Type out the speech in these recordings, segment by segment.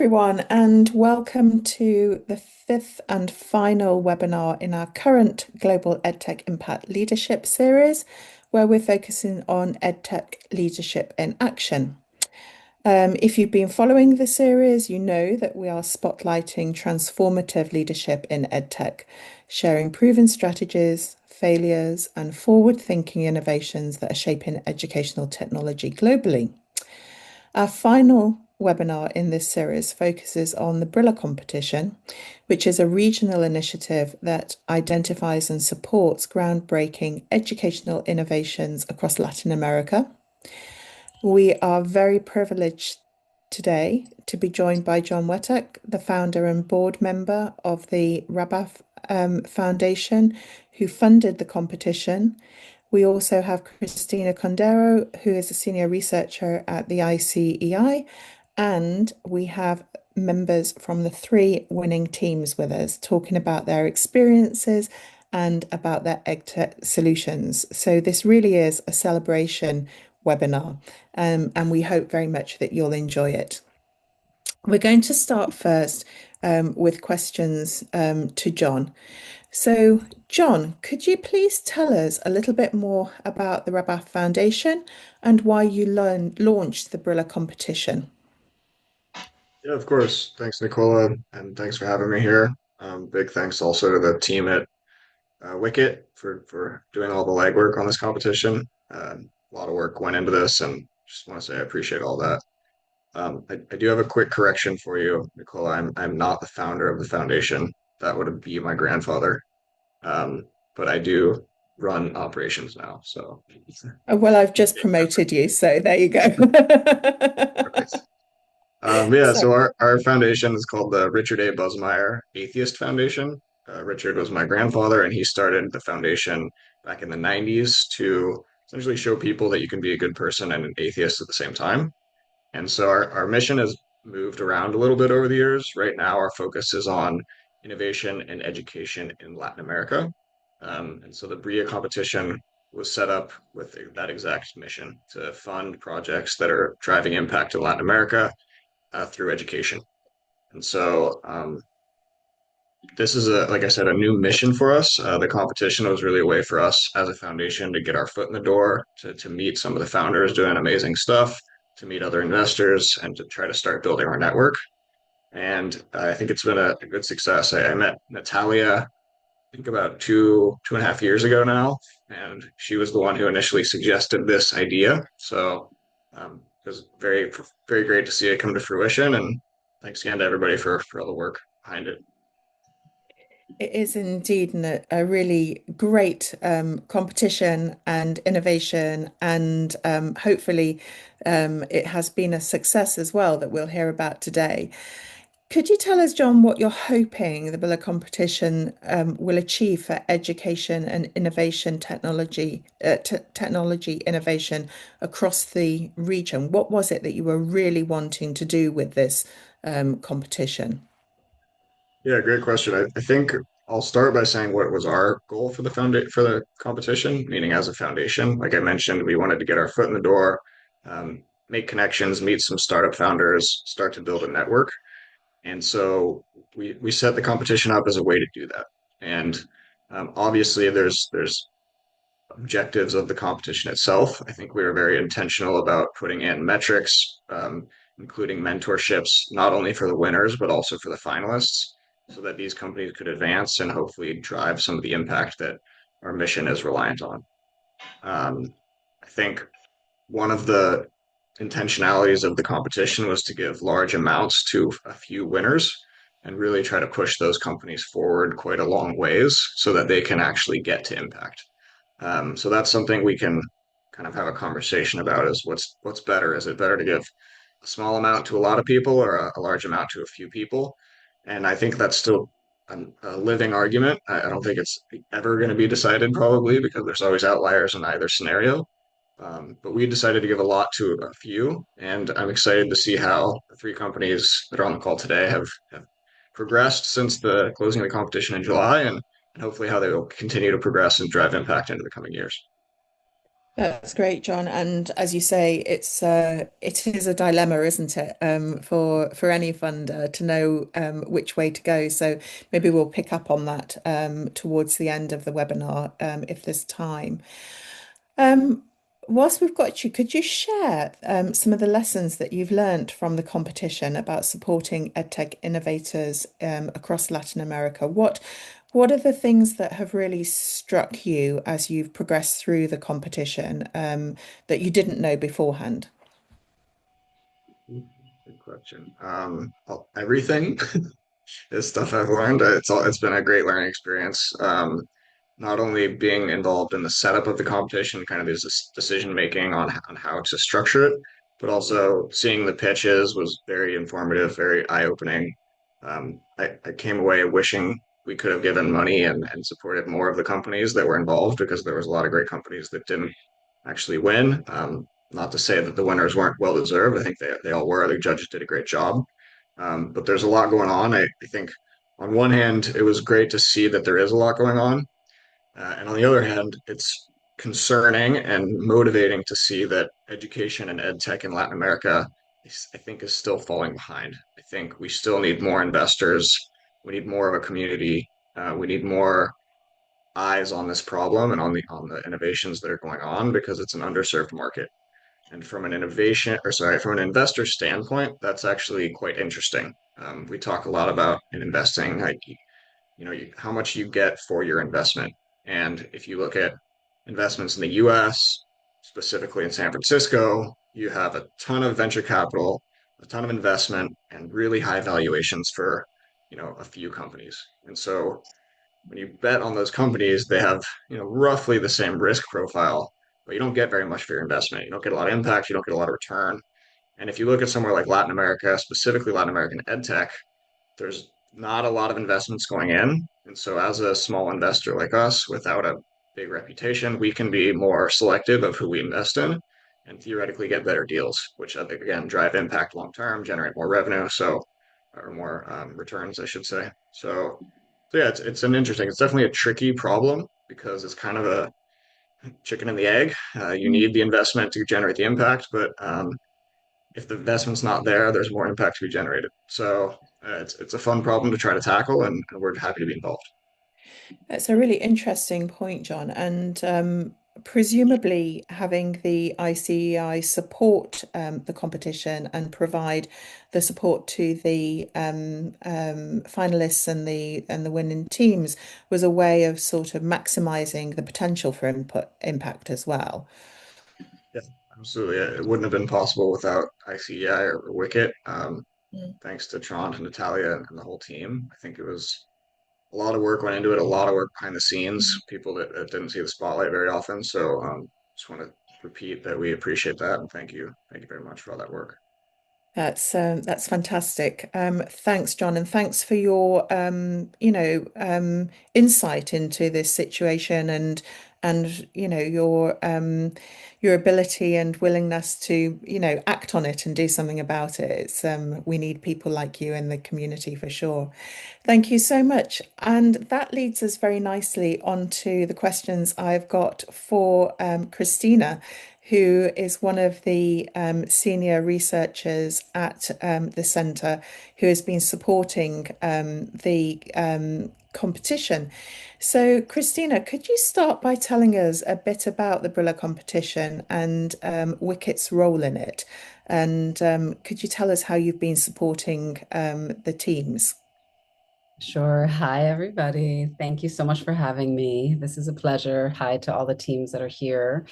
everyone, and welcome to the fifth and final webinar in our current Global EdTech Impact Leadership series, where we're focusing on EdTech leadership in action. If you've been following the series, you know that we are spotlighting transformative leadership in EdTech, sharing proven strategies, failures, and forward-thinking innovations that are shaping educational technology globally. Our final webinar in this series focuses on the BRILLA competition, which is a regional initiative that identifies and supports groundbreaking educational innovations across Latin America. We are very privileged today to be joined by John Wettack, the founder and board member of the RABAF Foundation, who funded the competition. We also have Kristina Cordero, who is a senior researcher at the ICEI, and we have members from the three winning teams with us talking about their experiences and about their EdTech solutions. So this really is a celebration webinar, and we hope very much that you'll enjoy it. We're going to start first with questions to John. So, John, could you please tell us a little bit more about the RABAF Foundation and why you launched the BRILLA competition? Yeah, of course. Thanks, Nicola, and thanks for having me here. Big thanks also to the team at Wicket for doing all the legwork on this competition. A lot of work went into this, and just want to say I appreciate all that. I do have a quick correction for you, Nicola. I'm not the founder of the foundation. That would be my grandfather. But I do run operations now. So, Well, I've just promoted you, so there you go. right. Yeah, So, so our foundation is called the Richard A. Busmeyer Atheist Foundation. Richard was my grandfather, and he started the foundation back in the 90s to essentially show people that you can be a good person and an atheist at the same time. And so our mission has moved around a little bit over the years. Right now, our focus is on innovation and education in Latin America. And so the BRILLA competition was set up with that exact mission to fund projects that are driving impact in Latin America through education. And so this is like I said, a new mission for us. The competition was really a way for us as a foundation to get our foot in the door, to meet some of the founders doing amazing stuff, to meet other investors, and to try to start building our network. And I think it's been a good success. I met Natalia, I think about 2.5 years ago now, and she was the one who initially suggested this idea. So it was very great to see it come to fruition. And thanks again to everybody for all the work behind it. it is indeed a really great competition and innovation, and hopefully it has been a success as well that we'll hear about today. Could you tell us, John, what you're hoping the BRILLA competition will achieve for education and innovation technology innovation across the region? What was it that you were really wanting to do with this competition? Yeah, great question. I think I'll start by saying what was our goal for for the competition, meaning as a foundation. Like I mentioned, we wanted to get our foot in the door, make connections, meet some startup founders, start to build a network. And so we set the competition up as a way to do that. And obviously, there's objectives of the competition itself. I think we were very intentional about putting in metrics, including mentorships, not only for the winners, but also for the finalists, so that these companies could advance and hopefully drive some of the impact that our mission is reliant on. I think one of the intentionalities of the competition was to give large amounts to a few winners and really try to push those companies forward quite a long ways so that they can actually get to impact. So that's something we can kind of have a conversation about is what's better? Is it better to give a small amount to a lot of people or a large amount to a few people? And I think that's still a living argument. I don't think it's ever going to be decided probably because there's always outliers in either scenario. But we decided to give a lot to a few, and I'm excited to see how the three companies that are on the call today have progressed since the closing of the competition in July, and hopefully how they will continue to progress and drive impact into the coming years. That's great, John. And as you say, it is a dilemma, isn't it, for any funder to know which way to go. So maybe we'll pick up on that towards the end of the webinar if there's time. Um, whilst we've got you, could you share some of the lessons that you've learned from the competition about supporting EdTech innovators across Latin America? What are the things that have really struck you as you've progressed through the competition that you didn't know beforehand? Good question. Everything is stuff I've learned. It's been a great learning experience. Not only being involved in the setup of the competition, kind of this decision making on how to structure it, but also seeing the pitches was very informative, very eye-opening. I came away wishing we could have given money and supported more of the companies that were involved because there was a lot of great companies that didn't actually win. Not to say that the winners weren't well deserved. I think they all were. The judges did a great job. But there's a lot going on. I think on one hand, it was great to see that there is a lot going on. And on the other hand, it's concerning and motivating to see that education and ed tech in Latin America, I think, is still falling behind. I think we still need more investors. We need more of a community. We need more eyes on this problem and on the innovations that are going on because it's an underserved market. And from an from an investor standpoint, that's actually quite interesting. We talk a lot about in investing, like how much you get for your investment. And if you look at investments in the US, specifically in San Francisco, you have a ton of venture capital, a ton of investment, and really high valuations for, a few companies. And so when you bet on those companies, they have, roughly the same risk profile, but you don't get very much for your investment. You don't get a lot of impact, you don't get a lot of return. And if you look at somewhere like Latin America, specifically Latin American ed tech, there's not a lot of investments going in. And so, as a small investor like us, without a big reputation, we can be more selective of who we invest in and theoretically get better deals, which I think, again, drive impact long term, generate more revenue. Or more returns, I should say. So yeah, it's it's definitely a tricky problem because it's kind of a chicken and the egg. You Mm. need the investment to generate the impact, but if the investment's not there, there's more impact to be generated. So it's a fun problem to try to tackle, and we're happy to be involved. That's a really interesting point, John. And presumably, having the ICEI support the competition and provide the support to the finalists and the winning teams was a way of sort of maximizing the potential for impact as well. Yeah, absolutely. It wouldn't have been possible without ICEI or Wicket. Mm. Thanks to Tron and Natalia and the whole team. I think it was a lot of work went into it, a lot of work behind the scenes, people that didn't see the spotlight very often. So just want to repeat that we appreciate that and thank you. Thank you very much for all that work. That's fantastic. Thanks, John, and thanks for your insight into this situation and your ability and willingness to act on it and do something about it. It's we need people like you in the community for sure. Thank you so much. And that leads us very nicely onto the questions I've got for Kristina, who is one of the senior researchers at the centre who has been supporting the competition. So, Kristina, could you start by telling us a bit about the BRILLA competition and Wicket's role in it? And could you tell us how you've been supporting the teams? Sure. Hi, everybody. Thank you so much for having me. This is a pleasure. Hi to all the teams that are here.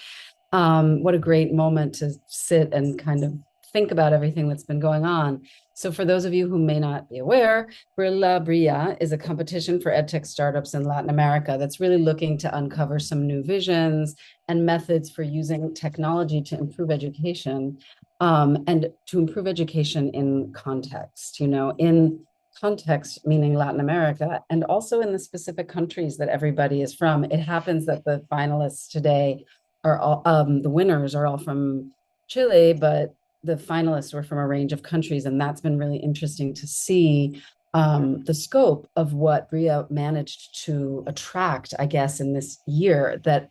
What a great moment to sit and kind of think about everything that's been going on. So for those of you who may not be aware, BRILLA is a competition for edtech startups in Latin America that's really looking to uncover some new visions and methods for using technology to improve education, and to improve education in context, in context, meaning Latin America, and also in the specific countries that everybody is from. It happens that the finalists today are all, the winners are all from Chile, but the finalists were from a range of countries. And that's been really interesting to see the scope of what BRILLA managed to attract, I guess, in this year that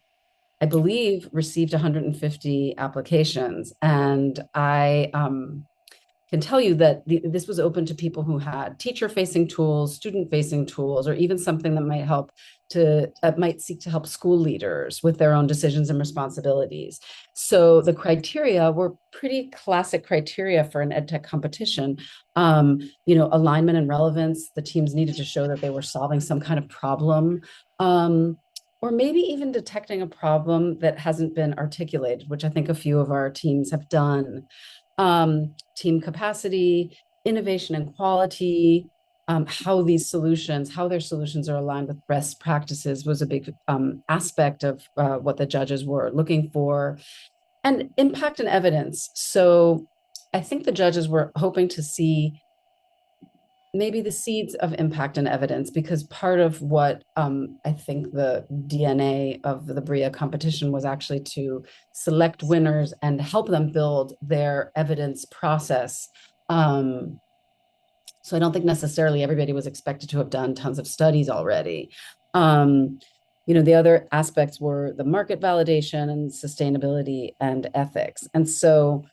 I believe, received 150 applications. And I can tell you that this was open to people who had teacher-facing tools, student-facing tools, or even something that might help to might seek to help school leaders with their own decisions and responsibilities. So the criteria were pretty classic criteria for an EdTech competition. Alignment and relevance. The teams needed to show that they were solving some kind of problem. Or maybe even detecting a problem that hasn't been articulated, which I think a few of our teams have done. Team capacity, innovation and quality, how their solutions are aligned with best practices was a big aspect of what the judges were looking for, and impact and evidence. So I think the judges were hoping to see maybe the seeds of impact and evidence, because part of what I think the DNA of the BRILLA competition was actually to select winners and help them build their evidence process. So I don't think necessarily everybody was expected to have done tons of studies already. The other aspects were the market validation and sustainability and ethics. And so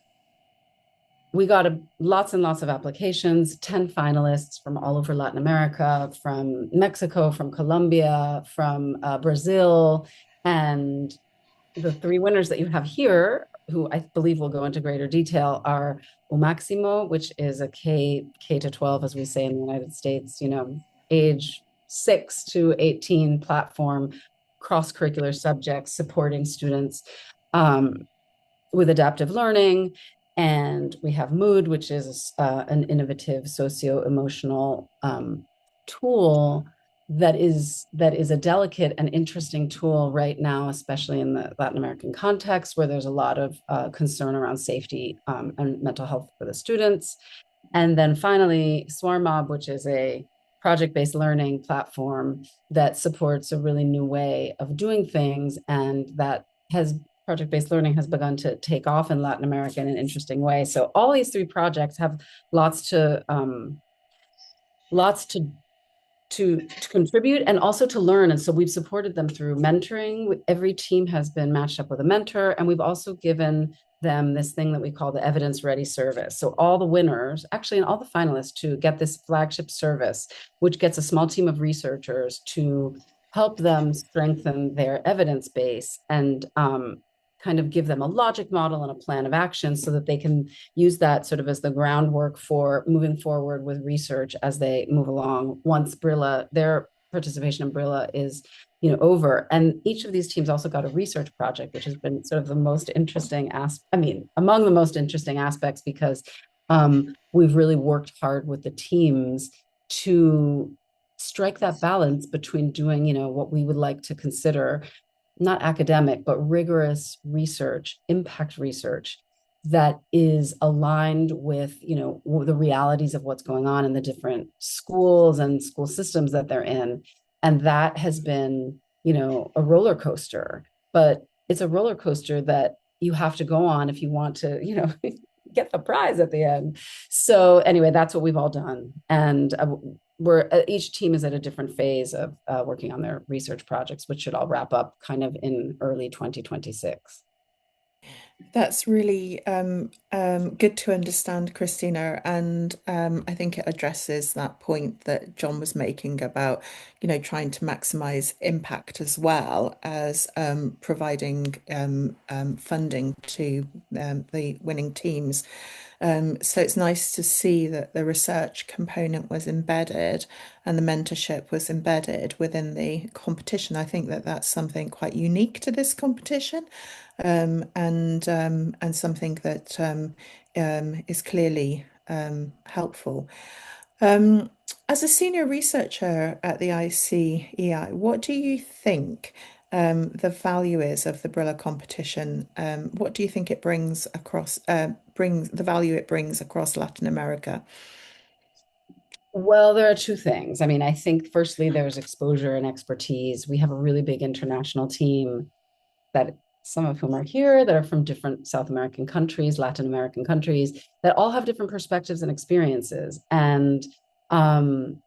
we got lots and lots of applications, 10 finalists from all over Latin America, from Mexico, from Colombia, from Brazil. And the three winners that you have here, who I believe will go into greater detail, are Umáximo, which is a K to 12, as we say in the United States, age 6 to 18 platform, cross-curricular subjects supporting students with adaptive learning. And we have MÜUD, which is an innovative socio-emotional tool that is a delicate and interesting tool right now, especially in the Latin American context, where there's a lot of concern around safety and mental health for the students. And then finally, Swarmob, which is a project-based learning platform that supports a really new way of doing things, and that project-based learning has begun to take off in Latin America in an interesting way. So all these three projects have lots to contribute and also to learn. And so we've supported them through mentoring. Every team has been matched up with a mentor, and we've also given them this thing that we call the evidence ready service. So all the winners, actually, and all the finalists, to get this flagship service, which gets a small team of researchers to help them strengthen their evidence base and kind of give them a logic model and a plan of action so that they can use that sort of as the groundwork for moving forward with research as they move along once their participation in BRILLA is over. And each of these teams also got a research project, which has been sort of the most interesting among the most interesting aspects, because we've really worked hard with the teams to strike that balance between doing what we would like to consider not academic, but rigorous research, impact research that is aligned with, the realities of what's going on in the different schools and school systems that they're in. And that has been, a roller coaster, but it's a roller coaster that you have to go on if you want to, get the prize at the end. So anyway, that's what we've all done. And each team is at a different phase of working on their research projects, which should all wrap up kind of in early 2026. That's really good to understand, Kristina, and I think it addresses that point that John was making about, trying to maximize impact as well as providing funding to the winning teams. So it's nice to see that the research component was embedded and the mentorship was embedded within the competition. I think that that's something quite unique to this competition, and something that is clearly helpful. As a senior researcher at the ICEI, what do you think the value is of the BRILLA competition? What do you think it brings the value it brings across Latin America? Well, there are two things. I think firstly, there's exposure and expertise. We have a really big international team, that some of whom are here, that are from different South American countries, Latin American countries, that all have different perspectives and experiences. And the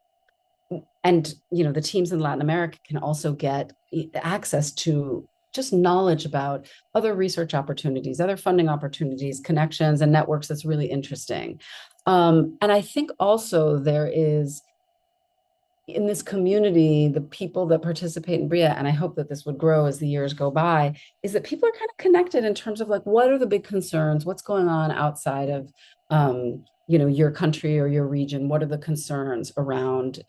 teams in Latin America can also get access to just knowledge about other research opportunities, other funding opportunities, connections, and networks that's really interesting. And I think also there is, in this community, the people that participate in BRILLA, and I hope that this would grow as the years go by, is that people are kind of connected in terms of like, what are the big concerns? What's going on outside of, your country or your region? What are the concerns around,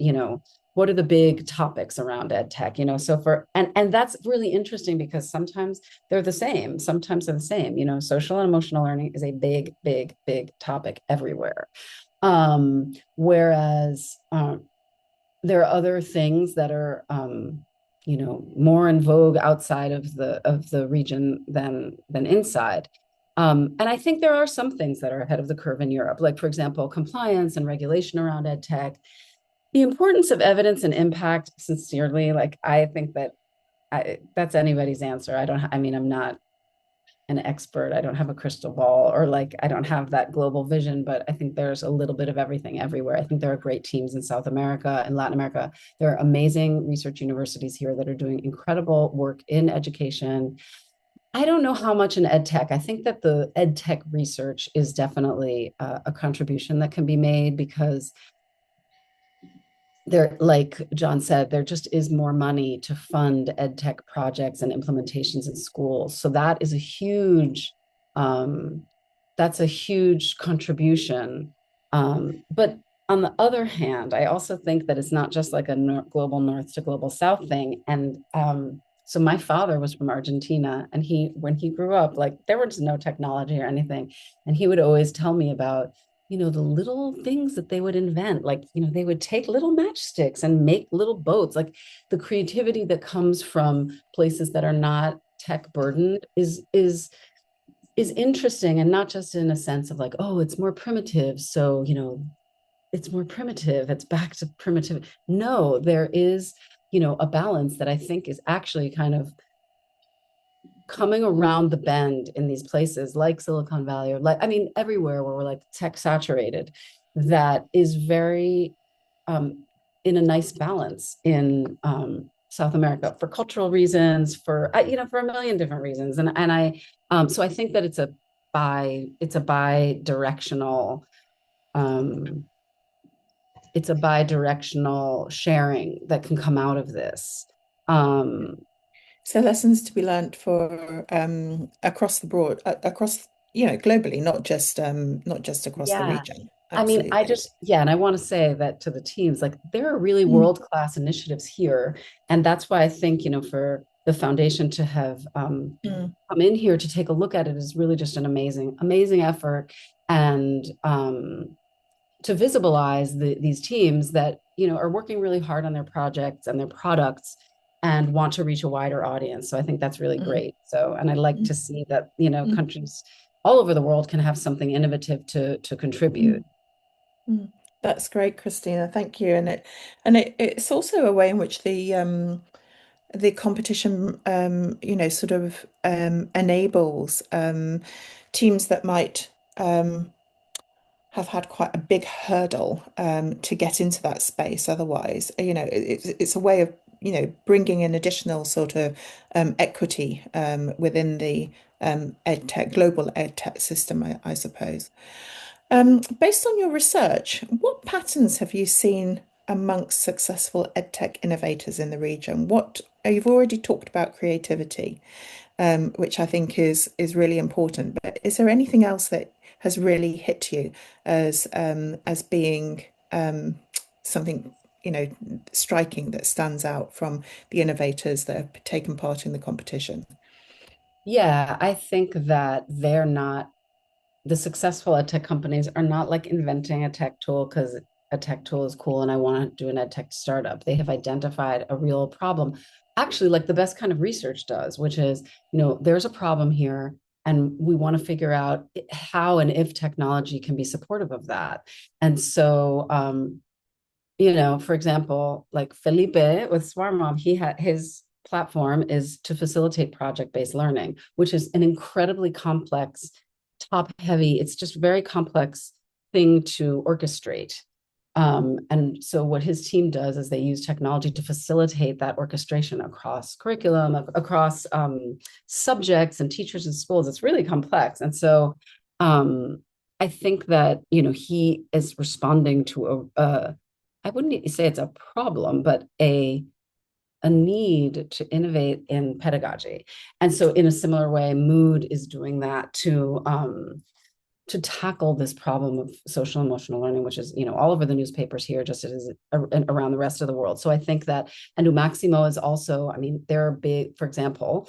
what are the big topics around EdTech? So and that's really interesting because sometimes they're the same. Sometimes they're the same. Social and emotional learning is a big, big, big topic everywhere. Whereas there are other things that are, more in vogue outside of the region than inside. And I think there are some things that are ahead of the curve in Europe, like, for example, compliance and regulation around EdTech. The importance of evidence and impact, sincerely, like, I think that that's anybody's answer. I'm not an expert. I don't have a crystal ball, or like, I don't have that global vision, but I think there's a little bit of everything everywhere. I think there are great teams in South America and Latin America. There are amazing research universities here that are doing incredible work in education. I don't know how much in EdTech. I think that the EdTech research is definitely a contribution that can be made, because there, like John said, there just is more money to fund EdTech projects and implementations in schools. So that is that's a huge contribution. But on the other hand, I also think that it's not just like a global north to global south thing. And so my father was from Argentina, and when he grew up, like, there was no technology or anything. And he would always tell me about, the little things that they would invent. Like, they would take little matchsticks and make little boats. Like, the creativity that comes from places that are not tech burdened is interesting, and not just in a sense of like, oh, it's more primitive, so it's more primitive, it's back to primitive. No, there is a balance that I think is actually kind of coming around the bend in these places like Silicon Valley, or everywhere where we're like tech saturated, that is very in a nice balance in South America, for cultural reasons, for for a million different reasons. And I so I think that it's a bi-directional sharing that can come out of this. So lessons to be learned for across the board, across, globally, not just across the Yeah. region. I Absolutely. and I want to say that to the teams, like, there are really Mm, world-class initiatives here. And that's why I think, for the foundation to have mm, come in here to take a look at it is really just an amazing, amazing effort. And to visibilize these teams that, are working really hard on their projects and their products and want to reach a wider audience. So I think that's really mm, great. So, and I like mm, to see that, mm, countries all over the world can have something innovative to contribute. mm, mm. That's great, Christina. Thank you. It's also a way in which the competition, sort of enables teams that might have had quite a big hurdle to get into that space. Otherwise, it's a way of, bringing in additional sort of equity within the EdTech, global EdTech system, I suppose. Based on your research, what patterns have you seen amongst successful EdTech innovators in the region? You've already talked about creativity, which I think is really important. But is there anything else that has really hit you as being something, striking, that stands out from the innovators that have taken part in the competition? Yeah, I think that the successful ed tech companies are not like inventing a tech tool because a tech tool is cool and I want to do an ed tech startup. They have identified a real problem, actually, like the best kind of research does, which is, there's a problem here, and we want to figure out how and if technology can be supportive of that. And so, for example, like Felipe with Swarmob, his platform is to facilitate project-based learning, which is an incredibly complex, top-heavy, it's just very complex thing to orchestrate. And so what his team does is they use technology to facilitate that orchestration across curriculum, across subjects and teachers and schools. It's really complex. And so I think that, he is responding to I wouldn't say it's a problem, but a need to innovate in pedagogy. And so in a similar way, MÜUD is doing that to tackle this problem of social emotional learning, which is, all over the newspapers here, just as around the rest of the world. So I think that, and Umáximo is also, they're big, for example,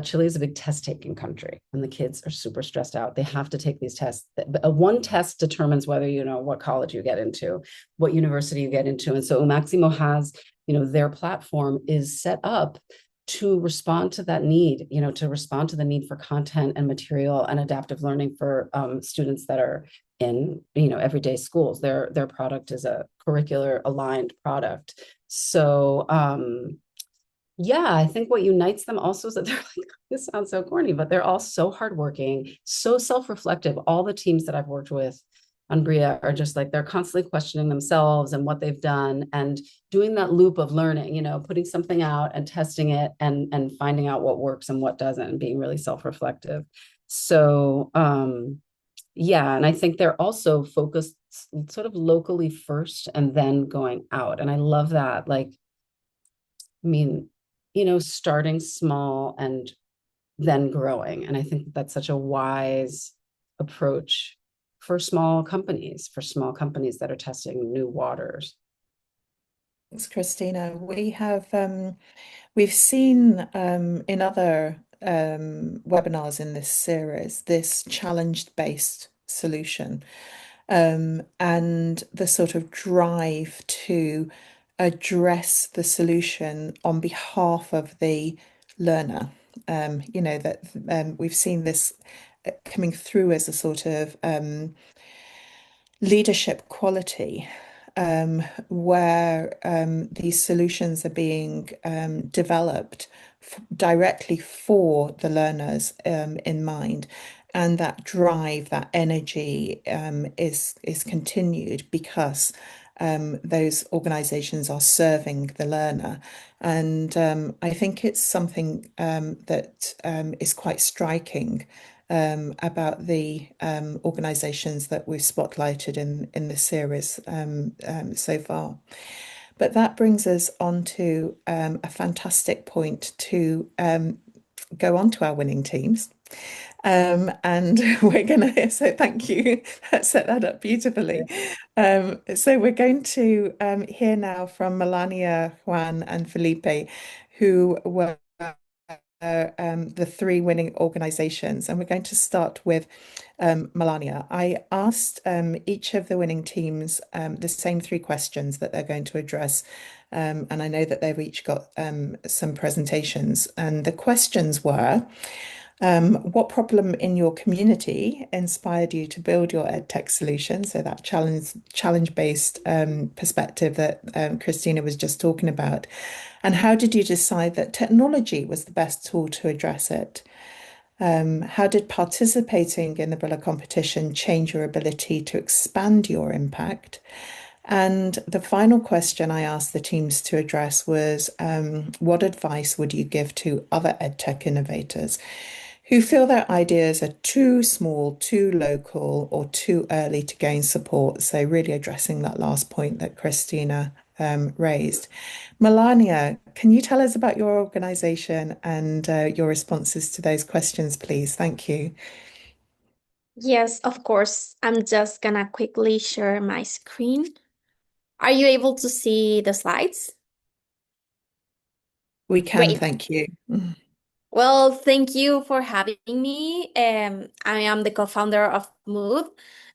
Chile is a big test taking country and the kids are super stressed out. They have to take these tests. One test determines whether, what college you get into, what university you get into. And so Umáximo has, their platform is set up to respond to that need, to respond to the need for content and material and adaptive learning for students that are in, everyday schools. Their product is a curricular aligned product. So yeah, I think what unites them also is that they're like, this sounds so corny, but they're all so hardworking, so self-reflective. All the teams that I've worked with on BRILLA are just like, they're constantly questioning themselves and what they've done and doing that loop of learning, putting something out and testing it and finding out what works and what doesn't and being really self-reflective. So yeah, and I think they're also focused sort of locally first and then going out. And I love that. Like, starting small and then growing. And I think that's such a wise approach for small companies that are testing new waters. Thanks, Kristina. We've seen in other webinars in this series this challenge-based solution and the sort of drive to address the solution on behalf of the learner. We've seen this coming through as a sort of leadership quality where these solutions are being developed directly for the learners in mind. And that drive, that energy is continued because those organizations are serving the learner. And I think it's something that is quite striking about the organizations that we've spotlighted in the series so far. But that brings us on to a fantastic point to go on to our winning teams. And we're gonna, so thank you, that set that up beautifully. So we're going to hear now from Melania, Juan, and Felipe, who were the three winning organizations. And we're going to start with Melania. I asked each of the winning teams the same three questions that they're going to address. And I know that they've each got some presentations. And the questions were, what problem in your community inspired you to build your EdTech solution? So that challenge-based perspective that Kristina was just talking about. And how did you decide that technology was the best tool to address it? How did participating in the BRILLA competition change your ability to expand your impact? And the final question I asked the teams to address was, what advice would you give to other EdTech innovators who feel their ideas are too small, too local, or too early to gain support? So really addressing that last point that Kristina raised. Melania, can you tell us about your organization and your responses to those questions, please? Thank you. Yes, of course. I'm just gonna quickly share my screen. Are you able to see the slides? We can, Great. thank you. Well, thank you for having me. I am the co-founder of MÜUD,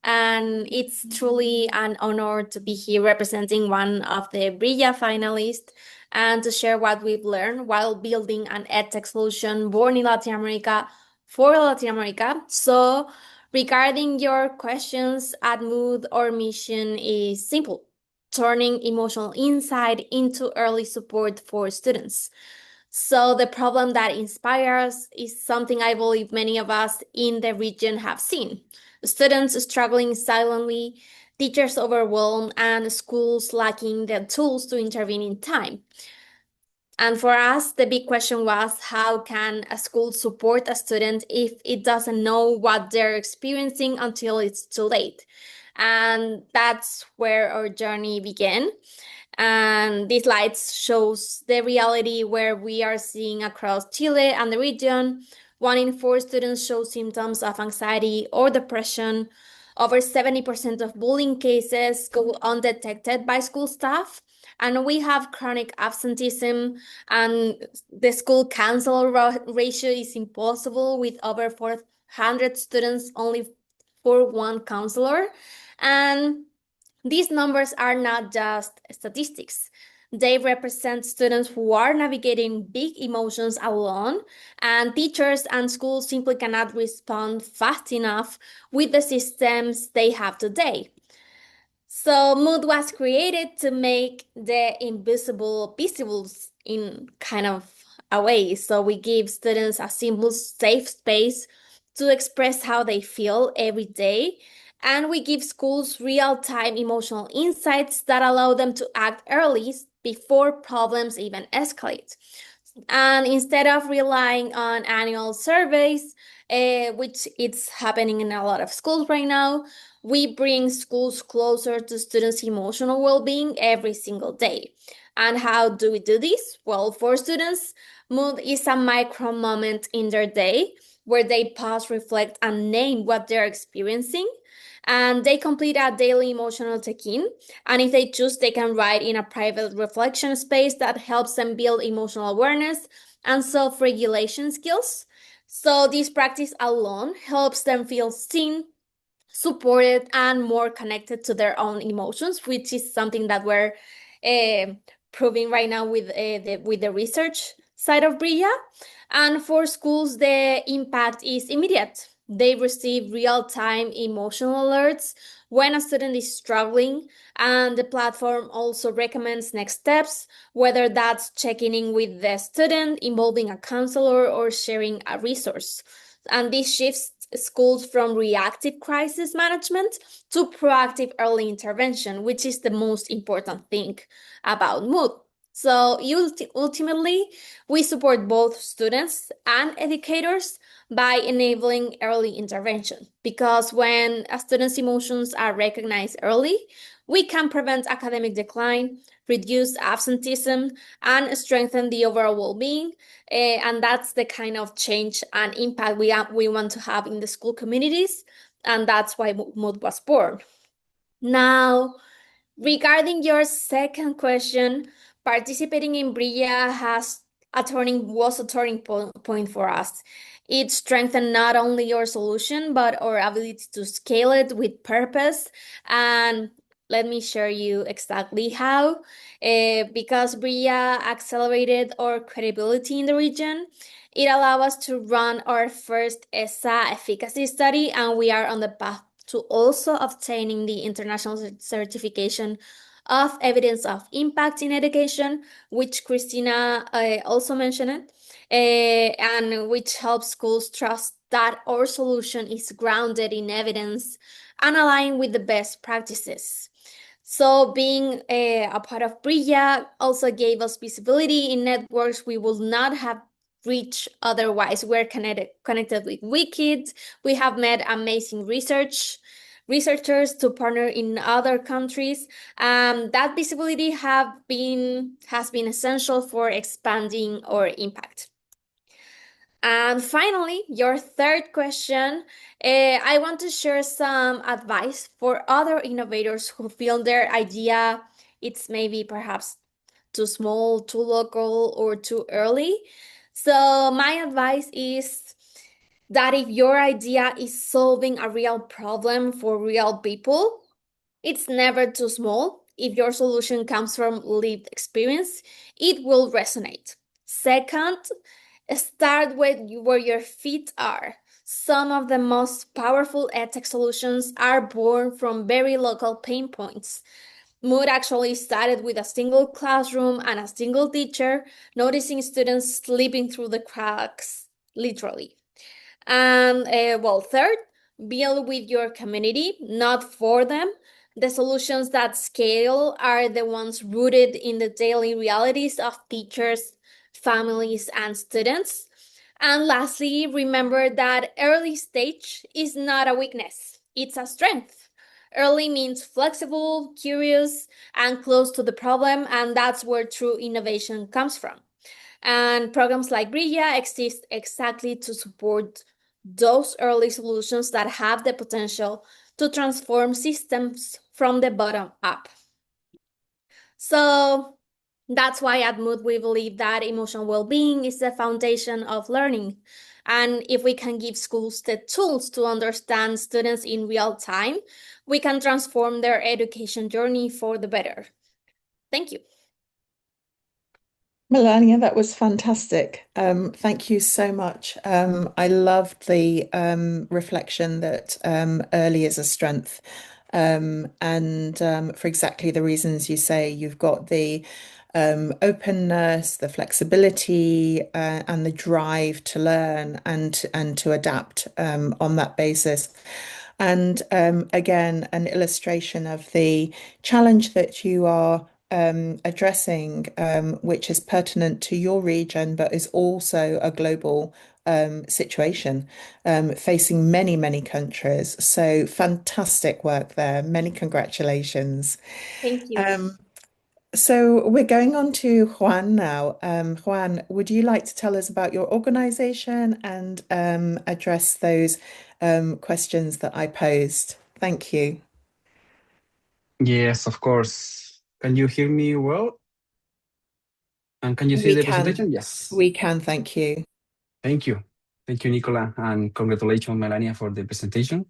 and it's truly an honor to be here representing one of the BRILLA finalists and to share what we've learned while building an EdTech solution born in Latin America for Latin America. So, regarding your questions at MÜUD, our mission is simple: turning emotional insight into early support for students. So the problem that inspires is something I believe many of us in the region have seen. Students struggling silently, teachers overwhelmed, and schools lacking the tools to intervene in time. And for us, the big question was, how can a school support a student if it doesn't know what they're experiencing until it's too late? And that's where our journey began. And this slide shows the reality where we are seeing across Chile and the region. 1 in 4 students show symptoms of anxiety or depression. Over 70% of bullying cases go undetected by school staff. And we have chronic absenteeism, and the school cancel ratio is impossible with over 400 students only for one counselor. And these numbers are not just statistics. They represent students who are navigating big emotions alone, and teachers and schools simply cannot respond fast enough with the systems they have today. So MÜUD was created to make the invisible visible in kind of a way. So we give students a simple, safe space to express how they feel every day. And we give schools real-time emotional insights that allow them to act early before problems even escalate. And instead of relying on annual surveys, which it's happening in a lot of schools right now, we bring schools closer to students' emotional well-being every single day. And how do we do this? Well, for students, MÜUD is a micro moment in their day where they pause, reflect, and name what they're experiencing. And they complete a daily emotional check-in. And if they choose, they can write in a private reflection space that helps them build emotional awareness and self-regulation skills. So this practice alone helps them feel seen, supported, and more connected to their own emotions, which is something that we're proving right now with the research side of BRILLA. And for schools, the impact is immediate. They receive real-time emotional alerts when a student is struggling, and the platform also recommends next steps, whether that's checking in with the student, involving a counselor, or sharing a resource. And this shifts schools from reactive crisis management to proactive early intervention, which is the most important thing about MÜUD. So ultimately, we support both students and educators by enabling early intervention, because when a student's emotions are recognized early, we can prevent academic decline, reduce absenteeism, and strengthen the overall well-being. And that's the kind of change and impact we want to have in the school communities, and that's why MÜUD was born. Now, regarding your second question, participating in BRILLA was a turning point for us. It strengthened not only our solution, but our ability to scale it with purpose. And let me share you exactly how. Because BRILLA accelerated our credibility in the region, it allowed us to run our first ESA efficacy study, and we are on the path to also obtaining the international certification of evidence of impact in education, which Kristina also mentioned, and which helps schools trust that our solution is grounded in evidence and aligned with the best practices. So being a part of BRILLA also gave us visibility in networks we would not have reached otherwise. We're connected with WikiD. We have met amazing researchers to partner in other countries. That visibility has been essential for expanding our impact. And finally, your third question, I want to share some advice for other innovators who feel their idea it's maybe perhaps too small, too local, or too early. So my advice is that if your idea is solving a real problem for real people, it's never too small. If your solution comes from lived experience, it will resonate. Second, start with where your feet are. Some of the most powerful EdTech solutions are born from very local pain points. MÜUD actually started with a single classroom and a single teacher, noticing students slipping through the cracks, literally. And third, build with your community, not for them. The solutions that scale are the ones rooted in the daily realities of teachers, families, and students. And lastly, remember that early stage is not a weakness, it's a strength. Early means flexible, curious, and close to the problem, and that's where true innovation comes from. And programs like BRILLA exist exactly to support those early solutions that have the potential to transform systems from the bottom up. So that's why at MÜUD we believe that emotional well-being is the foundation of learning. And if we can give schools the tools to understand students in real time, we can transform their education journey for the better. Thank you. Melania, that was fantastic. Thank you so much. I loved the reflection that early is a strength. And for exactly the reasons you say, you've got the openness, the flexibility, and the drive to learn and to adapt on that basis. And again, an illustration of the challenge that you are addressing, which is pertinent to your region, but is also a global situation facing many, many countries. So fantastic work there. Many congratulations. Thank you. So we're going on to Juan now. Juan, would you like to tell us about your organization and address those questions that I posed? Thank you. Yes, of course. Can you hear me well? And can you see We the can. presentation? Yes. We can, thank you. Thank you. Thank you, Nicola, and congratulations, Melania, for the presentation.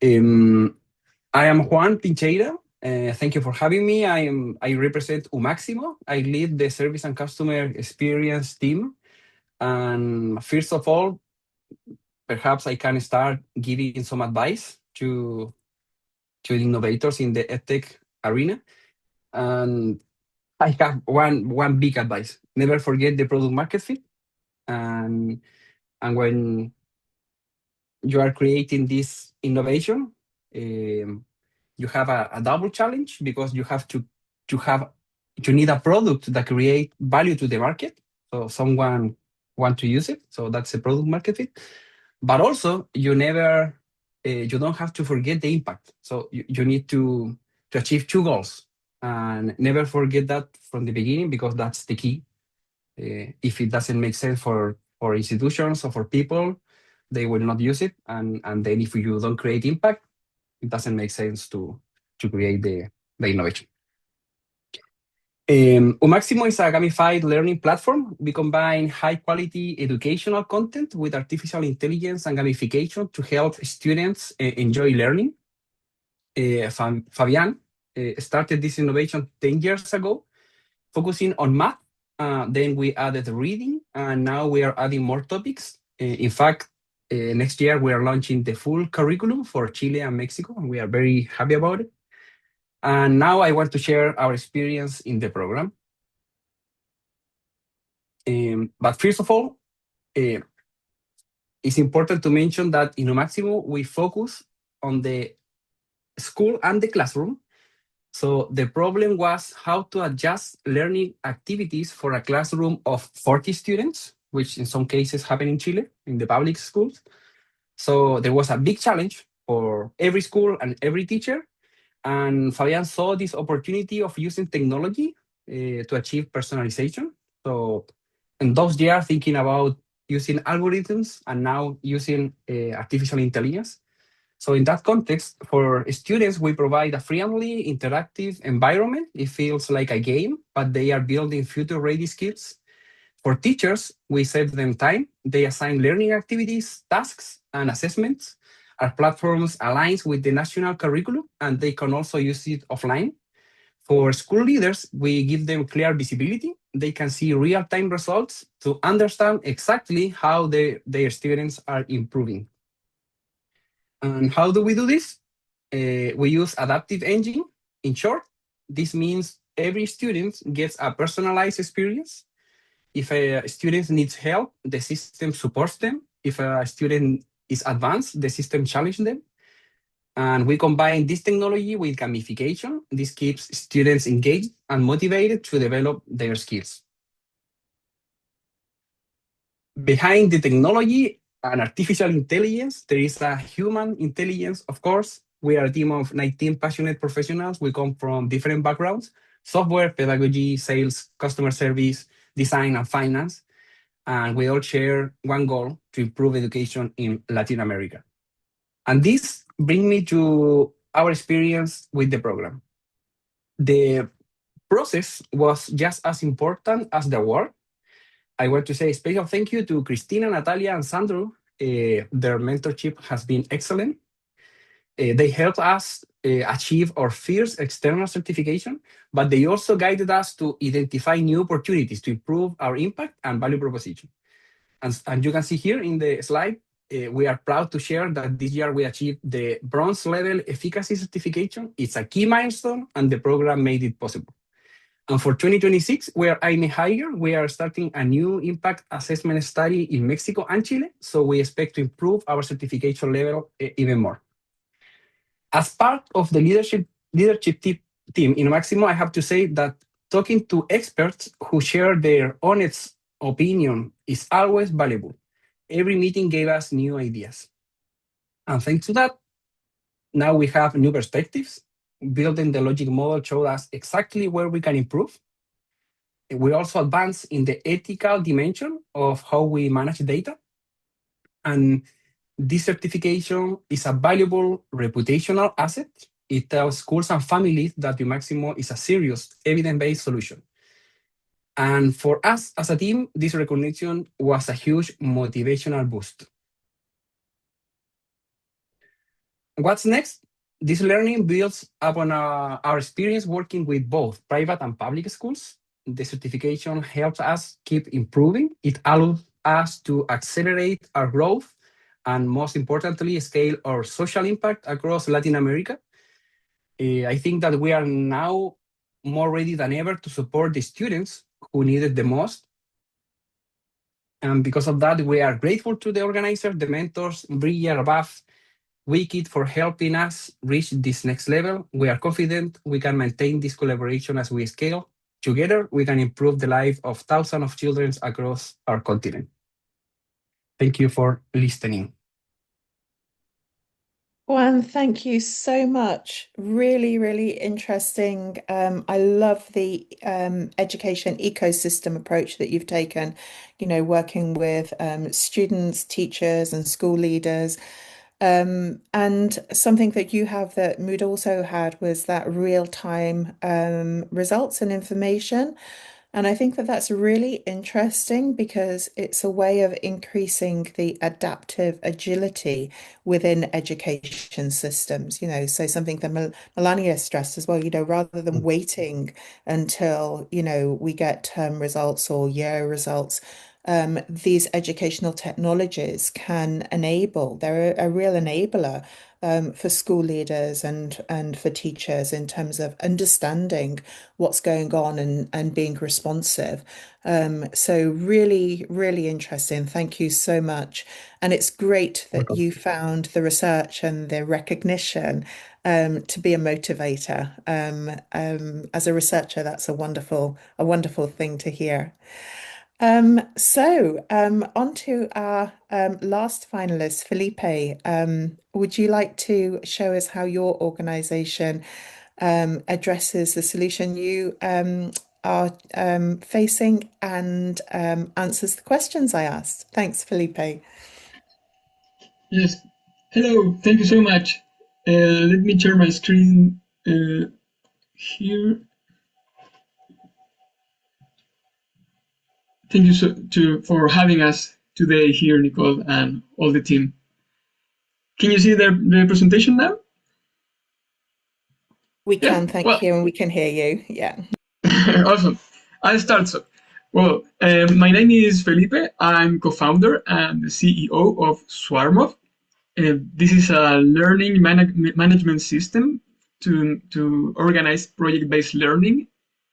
I am Juan Pincheira. Thank you for having me. I represent Umáximo. I lead the service and customer experience team. And first of all, perhaps I can start giving some advice to the innovators in the EdTech arena. And I have one big advice. Never forget the product market fit. And when you are creating this innovation, you have a double challenge because you have to need a product that create value to the market. So someone want to use it. So that's a product market fit. But also you don't have to forget the impact. So you need to achieve two goals, and never forget that from the beginning, because that's the key. If it doesn't make sense for institutions or for people, they will not use it. And then if you don't create impact, it doesn't make sense to create the innovation. Umáximo is a gamified learning platform. We combine high-quality educational content with artificial intelligence and gamification to help students enjoy learning. Fabian started this innovation 10 years ago, focusing on math. Then we added reading, and now we are adding more topics. In fact, next year we are launching the full curriculum for Chile and Mexico, and we are very happy about it. And now I want to share our experience in the program. But first of all, it's important to mention that in Umáximo we focus on the school and the classroom. So the problem was how to adjust learning activities for a classroom of 40 students, which in some cases happen in Chile, in the public schools. So there was a big challenge for every school and every teacher. And Fabian saw this opportunity of using technology to achieve personalization. So in those years, thinking about using algorithms and now using artificial intelligence. So in that context, for students, we provide a friendly, interactive environment. It feels like a game, but they are building future-ready skills. For teachers, we save them time. They assign learning activities, tasks, and assessments. Our platforms aligns with the national curriculum, and they can also use it offline. For school leaders, we give them clear visibility. They can see real-time results to understand exactly how their students are improving. And how do we do this? We use adaptive engine. In short, this means every student gets a personalized experience. If a student needs help, the system supports them. If a student is advanced, the system challenges them. And we combine this technology with gamification. This keeps students engaged and motivated to develop their skills. Behind the technology and artificial intelligence, there is a human intelligence, of course. We are a team of 19 passionate professionals. We come from different backgrounds: software, pedagogy, sales, customer service, design, and finance. And we all share one goal: to improve education in Latin America. And this brings me to our experience with the program. The process was just as important as the work. I want to say a special thank you to Kristina, Natalia, and Sandro. Their mentorship has been excellent. They helped us achieve our first external certification, but they also guided us to identify new opportunities to improve our impact and value proposition. And you can see here in the slide, we are proud to share that this year we achieved the bronze level efficacy certification. It's a key milestone, and the program made it possible. And for 2026, we are aiming higher. We are starting a new impact assessment study in Mexico and Chile, so we expect to improve our certification level even more. As part of the leadership team in Umáximo, I have to say that talking to experts who share their honest opinion is always valuable. Every meeting gave us new ideas. And thanks to that, now we have new perspectives. Building the logic model showed us exactly where we can improve. We also advance in the ethical dimension of how we manage data. And this certification is a valuable reputational asset. It tells schools and families that Umáximo is a serious evidence-based solution. And for us as a team, this recognition was a huge motivational boost. What's next? This learning builds upon our experience working with both private and public schools. The certification helps us keep improving. It allows us to accelerate our growth and, most importantly, scale our social impact across Latin America. I think that we are now more ready than ever to support the students who need it the most. And because of that, we are grateful to the organizers, the mentors, BRILLA, RABAF, Wikid for helping us reach this next level. We are confident we can maintain this collaboration as we scale. Together, we can improve the life of thousands of children across our continent. Thank you for listening. Juan, thank you so much. Really, really interesting. I love the education ecosystem approach that you've taken, working with students, teachers, and school leaders. And something that you have that MÜUD also had was that real-time results and information. And I think that that's really interesting because it's a way of increasing the adaptive agility within education systems, so something that Melania stressed as well, rather than waiting until, we get term results or year results. These educational technologies can they're a real enabler for school leaders and for teachers in terms of understanding what's going on and being responsive. So really, really interesting. Thank you so much. And it's great that you found the research and the recognition to be a motivator. As a researcher, that's a wonderful thing to hear. On to our last finalist, Felipe. Would you like to show us how your organization addresses the solution you are facing and answers the questions I asked? Thanks, Felipe. Yes. Hello. Thank you so much. Let me share my screen here. Thank you for having us today here, Nicole, and all the team. Can you see the presentation now? We can, thank you, and we can hear you. Yeah. Awesome. I'll start. Well, my name is Felipe. I'm co-founder and the CEO of Swarmob. This is a learning management system to organize project-based learning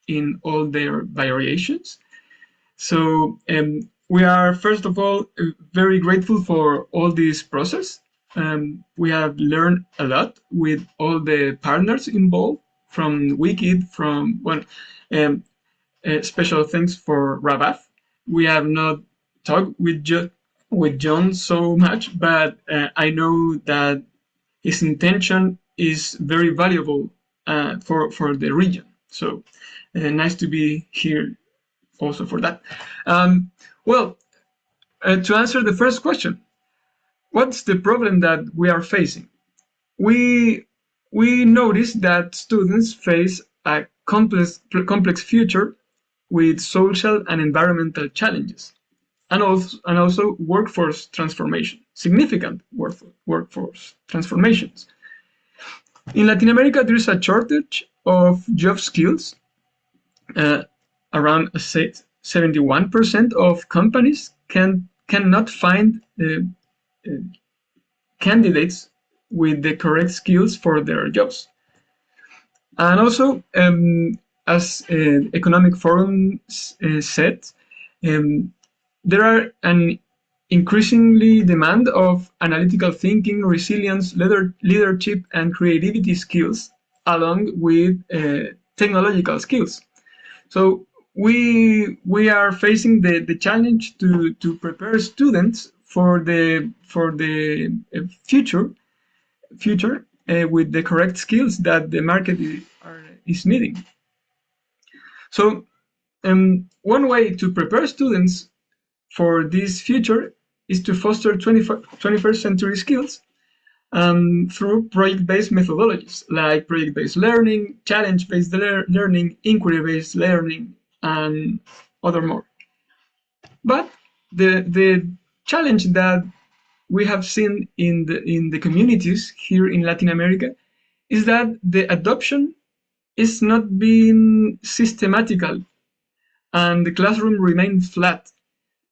in all their variations. So we are, first of all, very grateful for all this process. We have learned a lot with all the partners involved, from Wikid, from special thanks for RABAF. We have not talked with John so much, but I know that his intention is very valuable for the region. So nice to be here also for that. Well, to answer the first question, what's the problem that we are facing? We notice that students face a complex future with social and environmental challenges, and also workforce transformation, significant workforce transformations. In Latin America, there is a shortage of job skills. Around 71% of companies cannot find candidates with the correct skills for their jobs. And also, as Economic Forum said, there are an increasingly demand of analytical thinking, resilience, leadership, and creativity skills, along with technological skills. So we are facing the challenge to prepare students for the future with the correct skills that the market is needing. So one way to prepare students for this future is to foster 21st century skills through project-based methodologies like project-based learning, challenge-based learning, inquiry-based learning, and other more. But the challenge that we have seen in the communities here in Latin America is that the adoption is not being systematical, and the classroom remains flat.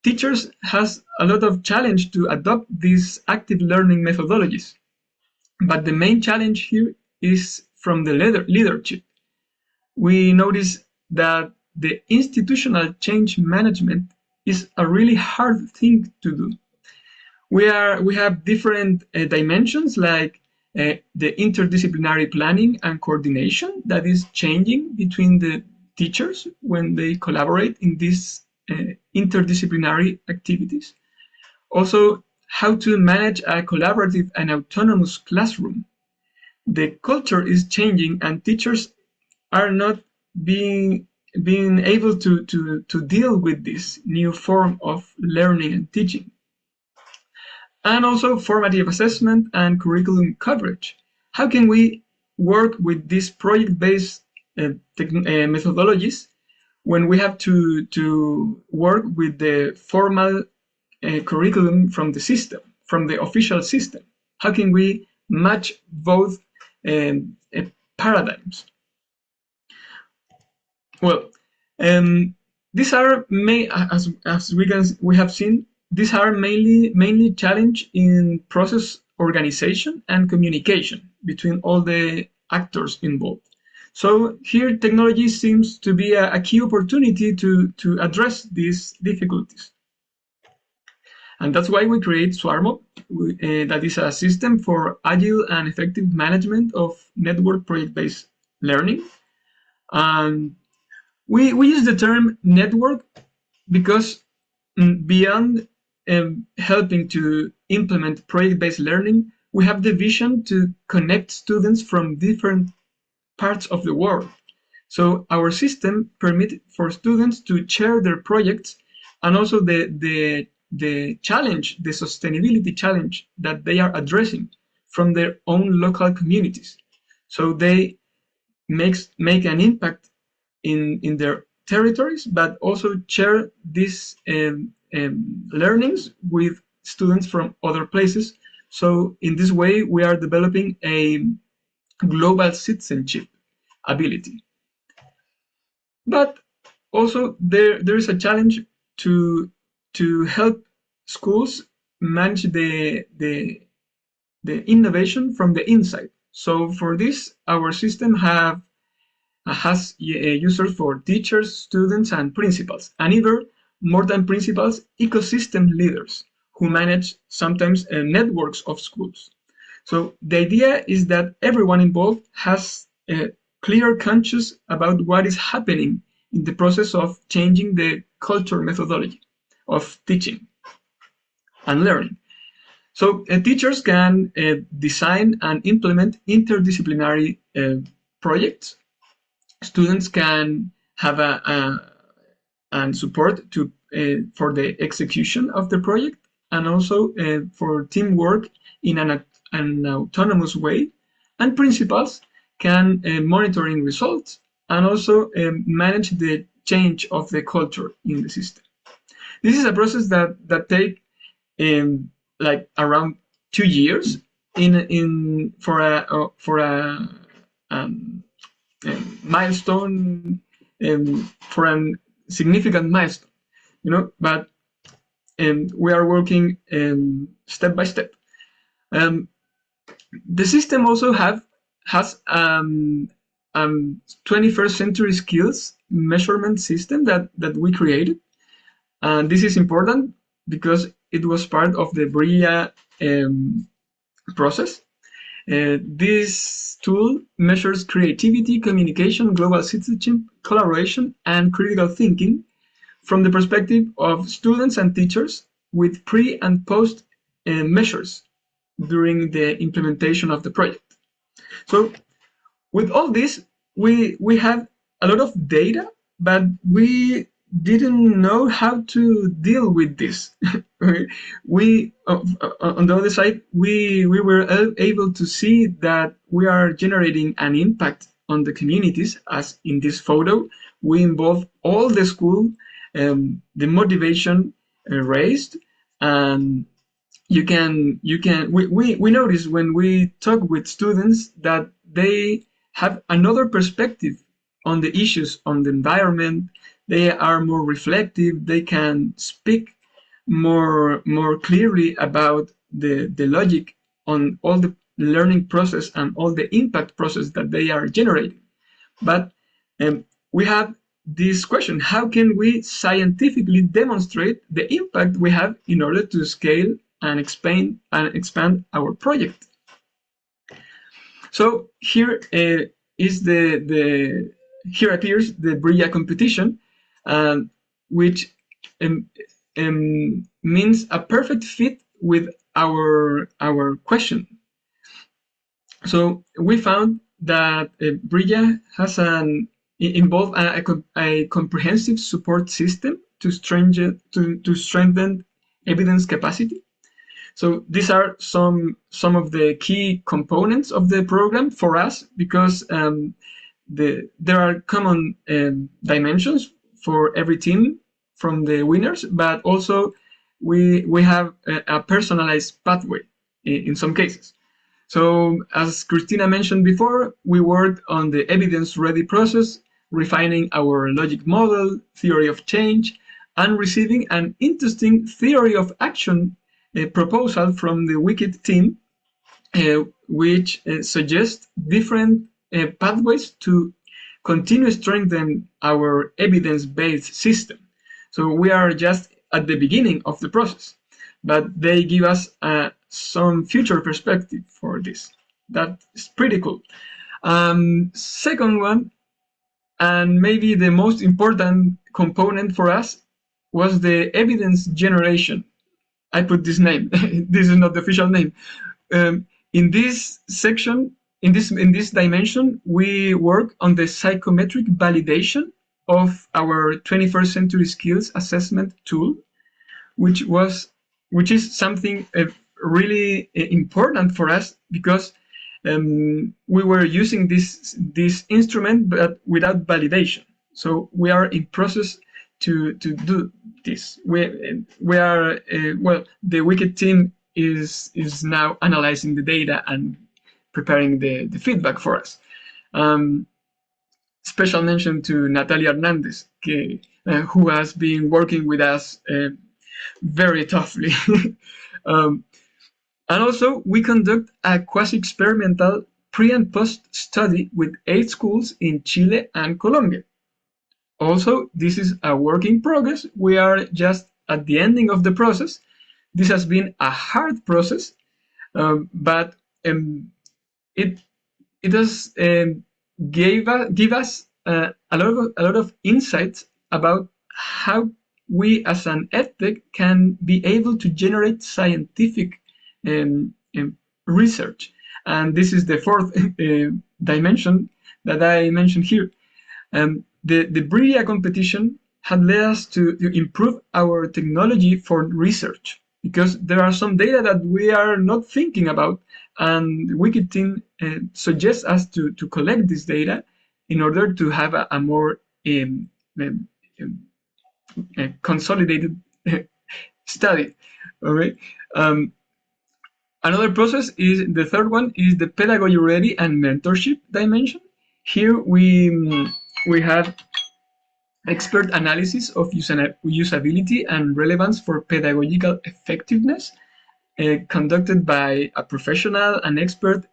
Teachers has a lot of challenge to adopt these active learning methodologies, but the main challenge here is from the leadership. We notice that the institutional change management is a really hard thing to do. We have different dimensions like the interdisciplinary planning and coordination that is changing between the teachers when they collaborate in these interdisciplinary activities. Also, how to manage a collaborative and autonomous classroom. The culture is changing, and teachers are not being able to deal with this new form of learning and teaching. And also formative assessment and curriculum coverage. How can we work with these project-based methodologies when we have to work with the formal curriculum from the system, from the official system? How can we match both paradigms? Well, these are as we have seen, these are mainly challenge in process organization and communication between all the actors involved. So here technology seems to be a key opportunity to address these difficulties. And that's why we create Swarmob, that is a system for agile and effective management of network project-based learning. And we use the term network because beyond helping to implement project-based learning, we have the vision to connect students from different parts of the world. So our system permits for students to share their projects and also the challenge, the sustainability challenge that they are addressing from their own local communities. So they make an impact in their territories, but also share these learnings with students from other places. So in this way, we are developing a global citizenship ability. But also there is a challenge to help schools manage the innovation from the inside. So for this, our system has users for teachers, students, and principals, and even more than principals, ecosystem leaders who manage sometimes networks of schools. So the idea is that everyone involved has a clear conscious about what is happening in the process of changing the culture methodology of teaching and learning. So teachers can design and implement interdisciplinary projects. Students can have and support to for the execution of the project, and also for teamwork in an autonomous way. And principals can monitoring results and also manage the change of the culture in the system. This is a process that takes like around 2 years for a milestone, for a significant milestone, but we are working step by step. The system also has 21st century skills measurement system that we created. And this is important because it was part of the BRILLA process. This tool measures creativity, communication, global citizenship, collaboration, and critical thinking from the perspective of students and teachers, with pre and post measures during the implementation of the project. So with all this, we have a lot of data, but we didn't know how to deal with this. We on the other side, we were able to see that we are generating an impact on the communities, as in this photo we involve all the school, the motivation raised, and we notice when we talk with students that they have another perspective on the issues, on the environment. They are more reflective. They can speak more clearly about the logic on all the learning process and all the impact process that they are generating. But we have this question: how can we scientifically demonstrate the impact we have in order to scale and expand our project? So here here appears the BRILLA competition, which means a perfect fit with our question. So we found that BRILLA has involved a comprehensive support system to strengthen evidence capacity. So these are some of the key components of the program for us, because there are common dimensions for every team from the winners, but also we have a personalized pathway in some cases. So as Kristina mentioned before, we worked on the evidence-ready process, refining our logic model, theory of change, and receiving an interesting theory of action proposal from the WICKED team, which suggests different pathways to continue strengthening our evidence-based system. So we are just at the beginning of the process, but they give us some future perspective for this. That's pretty cool. Second one, and maybe the most important component for us, was the evidence generation. I put this name. This is not the official name. In this section, in this dimension, we work on the psychometric validation of our 21st century skills assessment tool, which is something really important for us, because we were using this instrument but without validation. So we are in process to do this. We are the WICKED team is now analyzing the data and preparing the feedback for us. Special mention to Natalia Hernandez, who has been working with us very toughly. And also, we conduct a quasi-experimental pre- and post-study with 8 schools in Chile and Colombia. Also, this is a work in progress. We are just at the ending of the process, this has been a hard process, but it does give us a lot of insights about how we as an EdTech can be able to generate scientific research. And this is the fourth dimension that I mentioned here. The BRILLA competition had led us to improve our technology for research, because there are some data that we are not thinking about, and the Wiki team suggests us to collect this data in order to have a more consolidated study. All right. Another process is the third one is the pedagogy ready and mentorship dimension. Here we have expert analysis of usability and relevance for pedagogical effectiveness, conducted by a professional and expert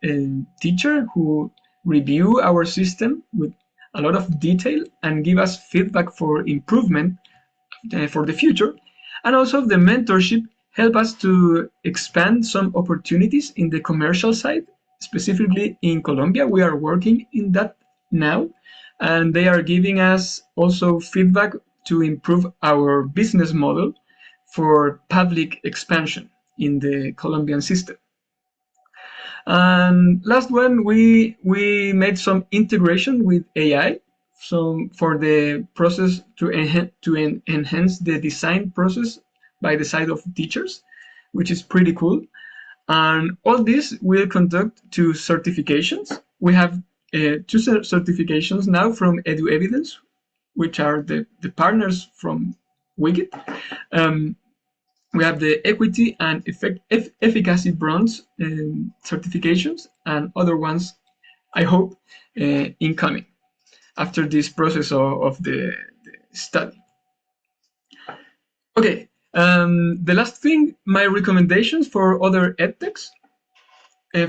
teacher who review our system with a lot of detail and give us feedback for improvement for the future. And also the mentorship help us to expand some opportunities in the commercial side, specifically in Colombia. We are working in that now, and they are giving us also feedback to improve our business model for public expansion in the Colombian system. And last one, we made some integration with AI, so for the process to enhance the design process by the side of teachers, which is pretty cool. And all this will conduct two certifications. We have two certifications now from EduEvidence, which are the partners from Wikit. We have the equity and efficacy bronze certifications, and other ones, I hope, incoming after this process of the study. Okay, the last thing, my recommendations for other edtechs.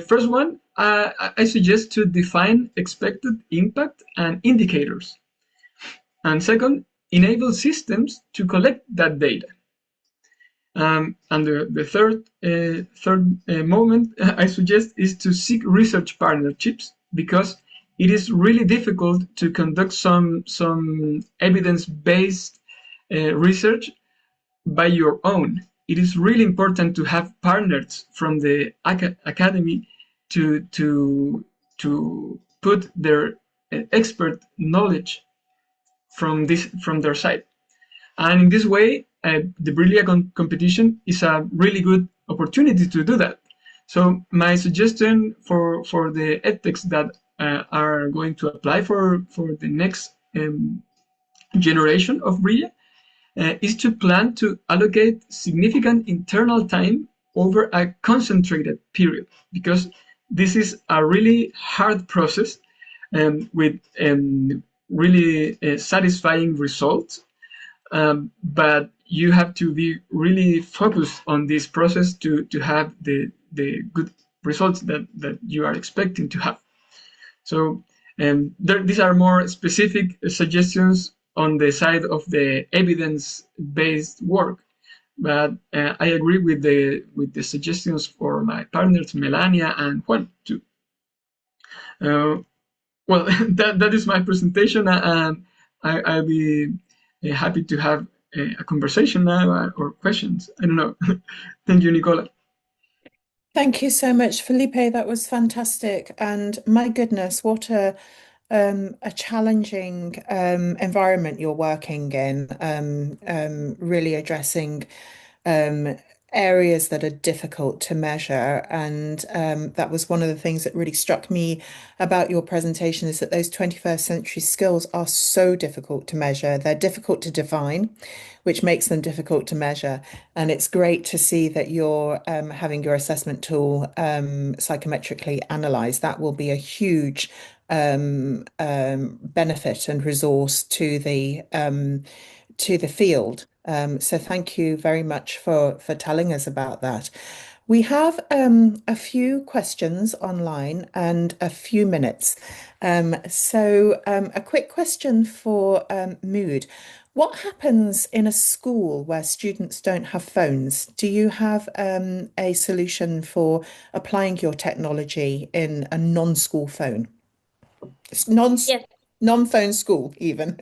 First one, I suggest to define expected impact and indicators. And second, enable systems to collect that data. And the third moment I suggest is to seek research partnerships, because it is really difficult to conduct some evidence-based research by your own. It is really important to have partners from the academy to put their expert knowledge from their side. And in this way, the BRILLA competition is a really good opportunity to do that. So my suggestion for the edtechs that are going to apply for the next generation of BRILLA is to plan to allocate significant internal time over a concentrated period, because this is a really hard process with really satisfying results. But you have to be really focused on this process to have the good results that you are expecting to have. So these are more specific suggestions on the side of the evidence-based work. But I agree with the suggestions for my partners Melania and Juan too. Well, that is my presentation, and I'll be happy to have a conversation now or questions. I don't know. Thank you, Nicola. Thank you so much, Felipe. That was fantastic. And my goodness, what a challenging environment you're working in, really addressing areas that are difficult to measure. And that was one of the things that really struck me about your presentation, is that those 21st century skills are so difficult to measure. They're difficult to define, which makes them difficult to measure. And it's great to see that you're having your assessment tool psychometrically analysed. That will be a huge benefit and resource to the field. So thank you very much for telling us about that. We have a few questions online and a few minutes. A quick question for MÜUD. What happens in a school where students don't have phones? Do you have a solution for applying your technology in a non-school phone? It's Yes. non-phone school even.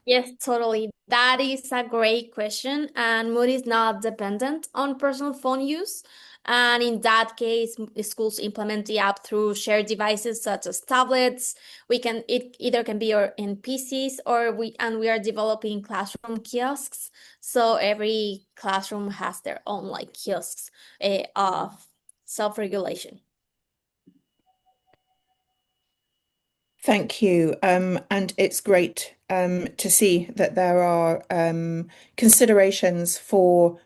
Yes, totally. That is a great question. And mood is not dependent on personal phone use. And in that case, schools implement the app through shared devices such as tablets. It either can be or in PCs or we are developing classroom kiosks. So every classroom has their own like kiosks of self-regulation. Thank you. And it's great to see that there are considerations for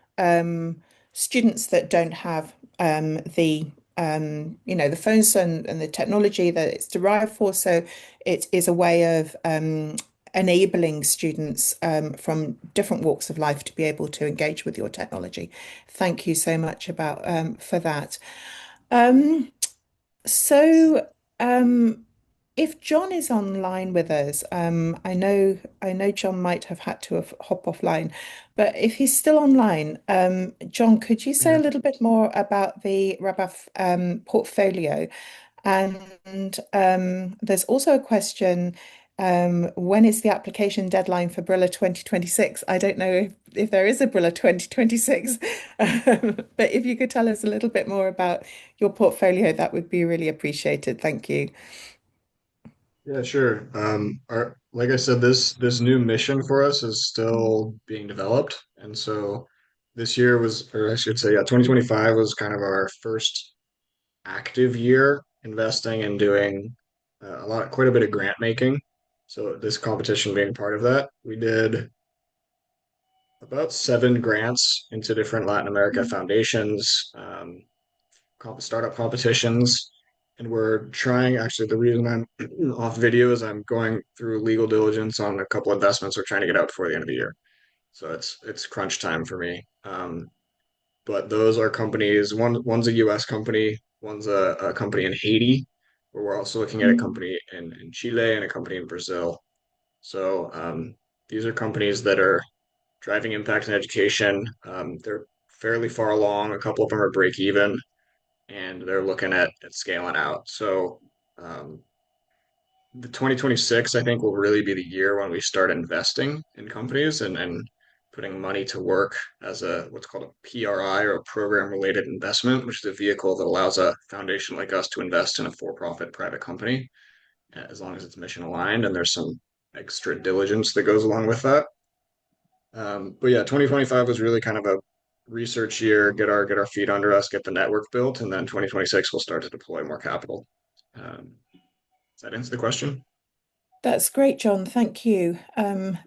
students that don't have the phones and the technology that it's derived for. So it is a way of enabling students from different walks of life to be able to engage with your technology. Thank you so much for that. So if John is online with us, I know John might have had to hop offline, but if he's still online, John, could you say a little bit more about the RABAF portfolio? And there's also a question, when is the application deadline for BRILLA 2026? I don't know if there is a BRILLA 2026, but if you could tell us a little bit more about your portfolio, that would be really appreciated. Thank you. Yeah, sure. Like I said, this new mission for us is still being developed, and so this year was, or I should say, yeah, 2025 was kind of our first active year investing and doing quite a bit of grant making. So this competition being part of that, we did about 7 grants into different Latin America foundations, startup competitions, and we're trying. Actually, the reason I'm off video is I'm going through legal diligence on a couple investments we're trying to get out before the end of the year. So it's crunch time for me. But those are companies. One's a U.S. company, one's a company in Haiti, where we're also looking at a company in Chile and a company in Brazil. So these are companies that are driving impact in education. They're fairly far along. A couple of them are break even, and they're looking at scaling out. So the 2026, I think, will really be the year when we start investing in companies and putting money to work as what's called a PRI, or a program related investment, which is a vehicle that allows a foundation like us to invest in a for-profit private company as long as it's mission aligned, and there's some extra diligence that goes along with that. But yeah, 2025 was really kind of a research year, get our feet under us, get the network built, and then 2026 we'll start to deploy more capital. Does that answer the question? That's great, John. Thank you.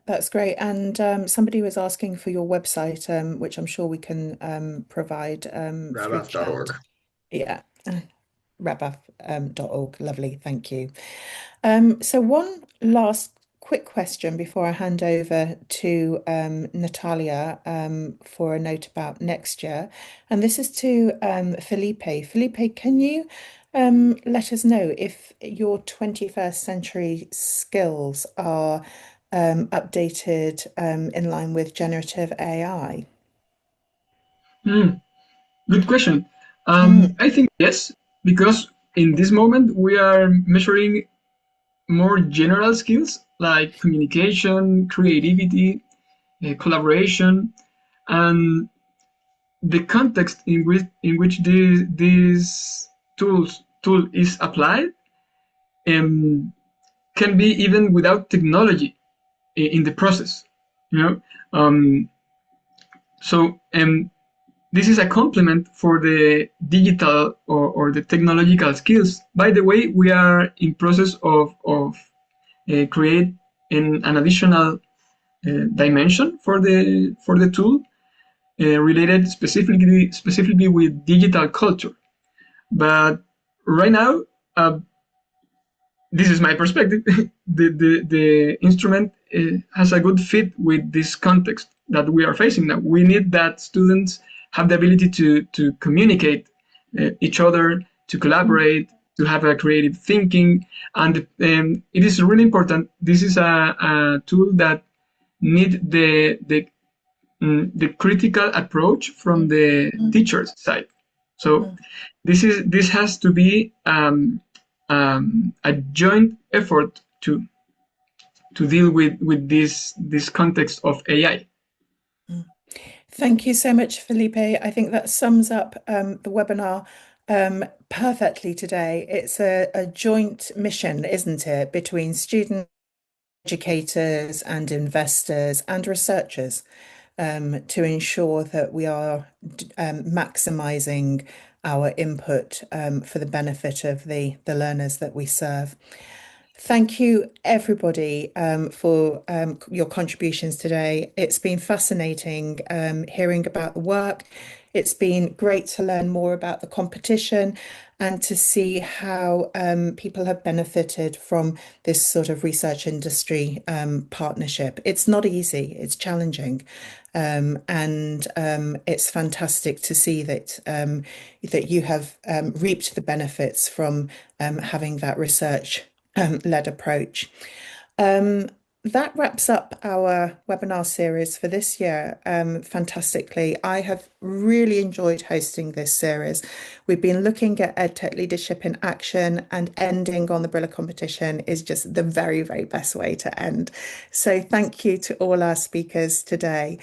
That's great. And somebody was asking for your website, which I'm sure we can provide through chat. RABAF.org. Yeah, rabaf.org. Lovely. Thank you. So one last quick question before I hand over to Natalia for a note about next year. And this is to Felipe. Felipe, can you let us know if your 21st century skills are updated in line with generative AI? Good question. I think yes, because in this moment we are measuring more general skills like communication, creativity, collaboration, and the context in which this tool is applied can be even without technology in the process. So this is a complement for the digital or the technological skills. By the way, we are in process of create an additional dimension for the tool related specifically with digital culture. But right now, this is my perspective. the instrument has a good fit with this context that we are facing now. We need that students have the ability to communicate each other, to collaborate, to have a creative thinking. And it is really important. This is a tool that need the critical approach from the teacher's side. So this has to be a joint effort to deal with this context of AI. Thank you so much, Felipe. I think that sums up the webinar perfectly today. It's a joint mission, isn't it, between students, educators and investors and researchers to ensure that we are maximizing our input for the benefit of the learners that we serve. Thank you, everybody, for your contributions today. It's been fascinating hearing about the work. It's been great to learn more about the competition and to see how people have benefited from this sort of research industry partnership. It's not easy, it's challenging. And it's fantastic to see that that you have reaped the benefits from having that research led approach. That wraps up our webinar series for this year fantastically. I have really enjoyed hosting this series. We've been looking at EdTech leadership in action, and ending on the BRILLA competition is just the very, very best way to end. So thank you to all our speakers today.